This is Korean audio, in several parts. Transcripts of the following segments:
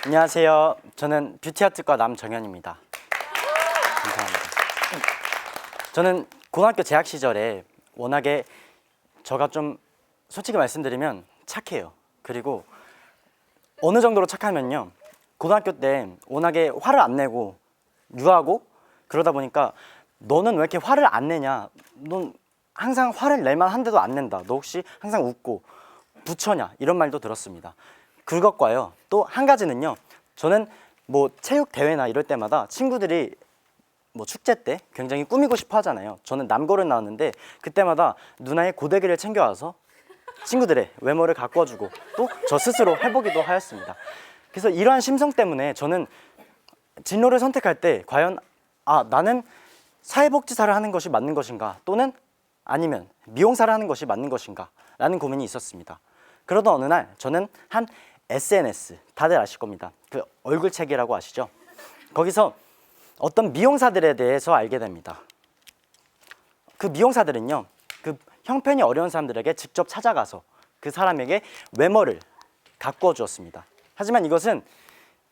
안녕하세요. 저는 뷰티아트과 남정현입니다. 감사합니다. 저는 고등학교 재학 시절에 워낙에 저가 좀 솔직히 말씀드리면 착해요. 그리고 어느 정도로 착하면요, 고등학교 때 워낙에 화를 안 내고 유하고 그러다 보니까 너는 왜 이렇게 화를 안 내냐, 넌 항상 화를 낼만 한데도 안 낸다, 너 혹시 항상 웃고 부처냐, 이런 말도 들었습니다. 그것과요, 또 한 가지는요, 저는 뭐 체육 대회나 이럴 때마다 친구들이 뭐 축제 때 굉장히 꾸미고 싶어 하잖아요. 저는 남고를 나왔는데 그때마다 누나의 고데기를 챙겨와서 친구들의 외모를 가꿔주고 또 저 스스로 해보기도 하였습니다. 그래서 이러한 심성 때문에 저는 진로를 선택할 때 과연 나는 사회복지사를 하는 것이 맞는 것인가, 또는 아니면 미용사를 하는 것이 맞는 것인가 라는 고민이 있었습니다. 그러던 어느 날 저는 한 SNS, 다들 아실 겁니다. 그 얼굴책이라고 아시죠? 거기서 어떤 미용사들에 대해서 알게 됩니다. 그 미용사들은요, 그 형편이 어려운 사람들에게 직접 찾아가서 그 사람에게 외모를 가꾸어 주었습니다. 하지만 이것은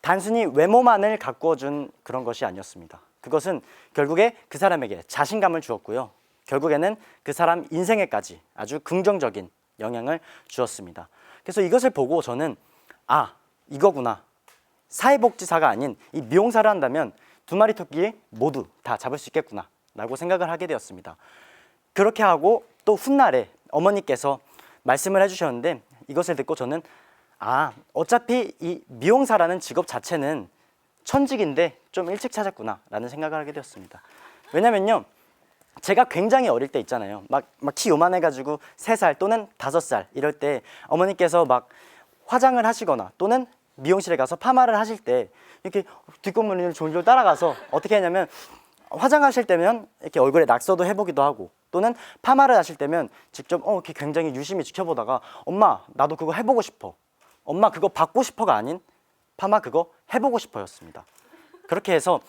단순히 외모만을 가꾸어 준 그런 것이 아니었습니다. 그것은 결국에 그 사람에게 자신감을 주었고요, 결국에는 그 사람 인생에까지 아주 긍정적인 영향을 주었습니다. 그래서 이것을 보고 저는 이거구나, 사회복지사가 아닌 이 미용사를 한다면 두 마리 토끼 모두 다 잡을 수 있겠구나 라고 생각을 하게 되었습니다. 그렇게 하고 또 훗날에 어머니께서 말씀을 해주셨는데, 이것을 듣고 저는 어차피 이 미용사라는 직업 자체는 천직인데 좀 일찍 찾았구나 라는 생각을 하게 되었습니다. 왜냐면요, 제가 굉장히 어릴 때 있잖아요, 막 키 요만해가지고 3살 또는 5살 이럴 때 어머니께서 막 화장을 하시거나 또는 미용실에 가서 파마를 하실 때 이렇게 뒷공문을 졸졸 따라가서 어떻게 했냐면, 화장하실 때면 이렇게 얼굴에 낙서도 해보기도 하고, 또는 파마를 하실 때면 직접 이렇게 굉장히 유심히 지켜보다가 엄마 나도 그거 해보고 싶어, 엄마 그거 받고 싶어가 아닌 파마 그거 해보고 싶어였습니다. 그렇게 해서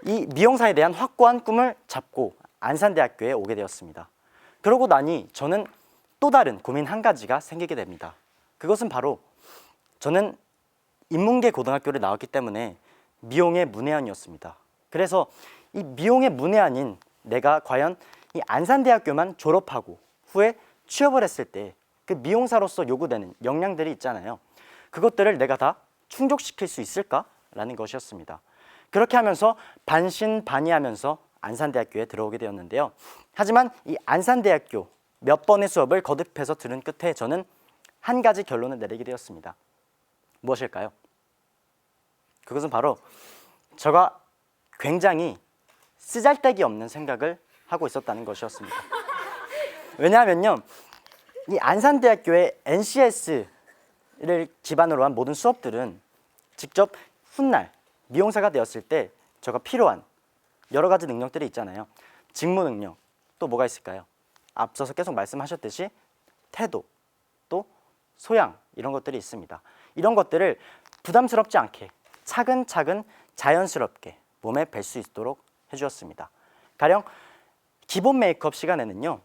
이 미용사에 대한 확고한 꿈을 잡고 안산대학교에 오게 되었습니다. 그러고 나니 저는 또 다른 고민 한 가지가 생기게 됩니다. 그것은 바로 저는 인문계 고등학교를 나왔기 때문에 미용의 문외한이었습니다. 그래서 이 미용의 문외한인 내가 과연 이 안산대학교만 졸업하고 후에 취업을 했을 때 그 미용사로서 요구되는 역량들이 있잖아요, 그것들을 내가 다 충족시킬 수 있을까라는 것이었습니다. 그렇게 하면서 반신반의하면서 안산대학교에 들어오게 되었는데요. 하지만 이 안산대학교 몇 번의 수업을 거듭해서 들은 끝에 저는 한 가지 결론을 내리게 되었습니다. 무엇일까요? 그것은 바로 제가 굉장히 쓰잘데기 없는 생각을 하고 있었다는 것이었습니다. 왜냐하면요, 이 안산대학교의 NCS를 기반으로 한 모든 수업들은 직접 훗날 미용사가 되었을 때 제가 필요한 여러 가지 능력들이 있잖아요. 직무 능력, 또 뭐가 있을까요? 앞서서 계속 말씀하셨듯이 태도, 또 소양, 이런 것들이 있습니다. 이런 것들을 부담스럽지 않게 차근차근 자연스럽게 몸에 뵐 수 있도록 해주었습니다. 가령 기본 메이크업 시간에는요,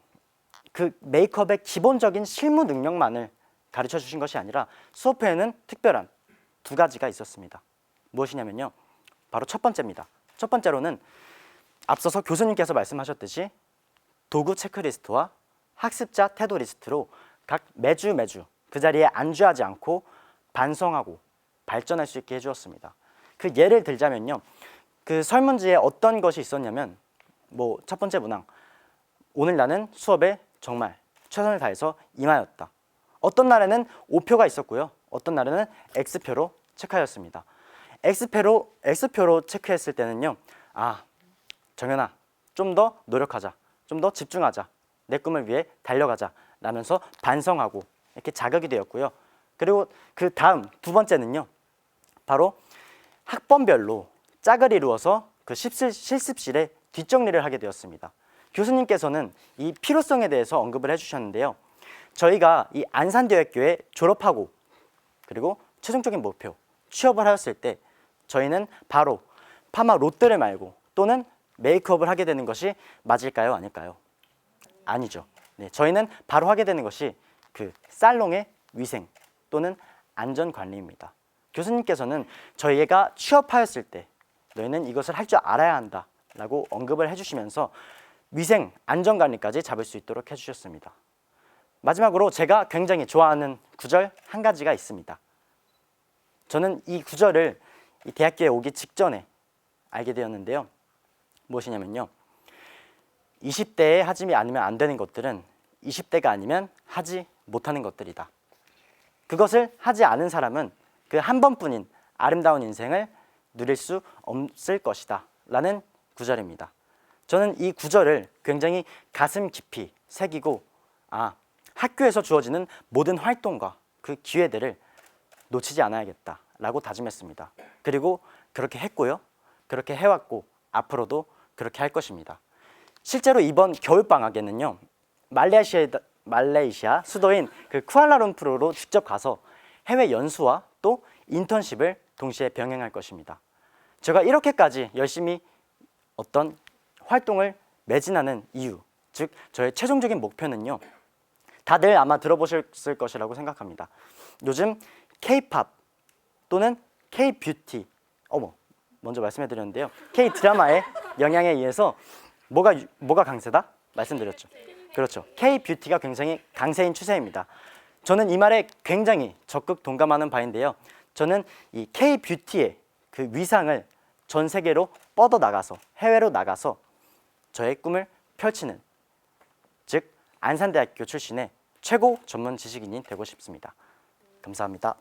그 메이크업의 기본적인 실무 능력만을 가르쳐 주신 것이 아니라 수업회에는 특별한 두 가지가 있었습니다. 무엇이냐면요, 바로 첫 번째입니다. 첫 번째로는 앞서서 교수님께서 말씀하셨듯이 도구 체크리스트와 학습자 태도 리스트로 각 매주 그 자리에 안주하지 않고 반성하고 발전할 수 있게 해주었습니다. 그 예를 들자면요, 그 설문지에 어떤 것이 있었냐면, 뭐 첫 번째 문항, 오늘 나는 수업에 정말 최선을 다해서 임하였다. 어떤 날에는 O표가 있었고요, 어떤 날에는 X표로 체크하였습니다. X표로 체크했을 때는요, 정현아, 좀 더 노력하자, 좀 더 집중하자, 내 꿈을 위해 달려가자 라면서 반성하고 이렇게 자극이 되었고요. 그리고 그 다음 두 번째는요, 바로 학번별로 짝을 이루어서 그 실습실에 뒷정리를 하게 되었습니다. 교수님께서는 이 필요성에 대해서 언급을 해주셨는데요, 저희가 이 안산대학교에 졸업하고 그리고 최종적인 목표 취업을 하였을 때 저희는 바로 파마 롯데를 말고 또는 메이크업을 하게 되는 것이 맞을까요, 아닐까요? 아니죠. 네, 저희는 바로 하게 되는 것이 그 살롱의 위생 또는 안전 관리입니다. 교수님께서는 저희가 취업하였을 때 너희는 이것을 할 줄 알아야 한다 라고 언급을 해주시면서 위생, 안전관리까지 잡을 수 있도록 해주셨습니다. 마지막으로 제가 굉장히 좋아하는 구절 한 가지가 있습니다. 저는 이 구절을 이 대학교에 오기 직전에 알게 되었는데요. 무엇이냐면요. 20대에 하지 않으면 안 되는 것들은 20대가 아니면 하지 못하는 것들이다. 그것을 하지 않은 사람은 그 한 번뿐인 아름다운 인생을 누릴 수 없을 것이다 라는 구절입니다. 저는 이 구절을 굉장히 가슴 깊이 새기고 학교에서 주어지는 모든 활동과 그 기회들을 놓치지 않아야겠다 라고 다짐했습니다. 그리고 그렇게 했고요. 그렇게 해왔고 앞으로도 그렇게 할 것입니다. 실제로 이번 겨울방학에는요. 말레이시아 수도인 그 쿠알라룸푸르로 직접 가서 해외 연수와 또 인턴십을 동시에 병행할 것입니다. 제가 이렇게까지 열심히 어떤 활동을 매진하는 이유, 즉 저의 최종적인 목표는요. 다들 아마 들어보셨을 것이라고 생각합니다. 요즘 K-팝 또는 K-뷰티, 먼저 말씀해드렸는데요. K-드라마의 영향에 의해서 뭐가 강세다? 말씀드렸죠. 그렇죠. K-뷰티가 굉장히 강세인 추세입니다. 저는 이 말에 굉장히 적극 동감하는 바인데요. 저는 이 K-뷰티의 그 위상을 전 세계로 뻗어나가서 해외로 나가서 저의 꿈을 펼치는, 즉 안산대학교 출신의 최고 전문 지식인이 되고 싶습니다. 감사합니다.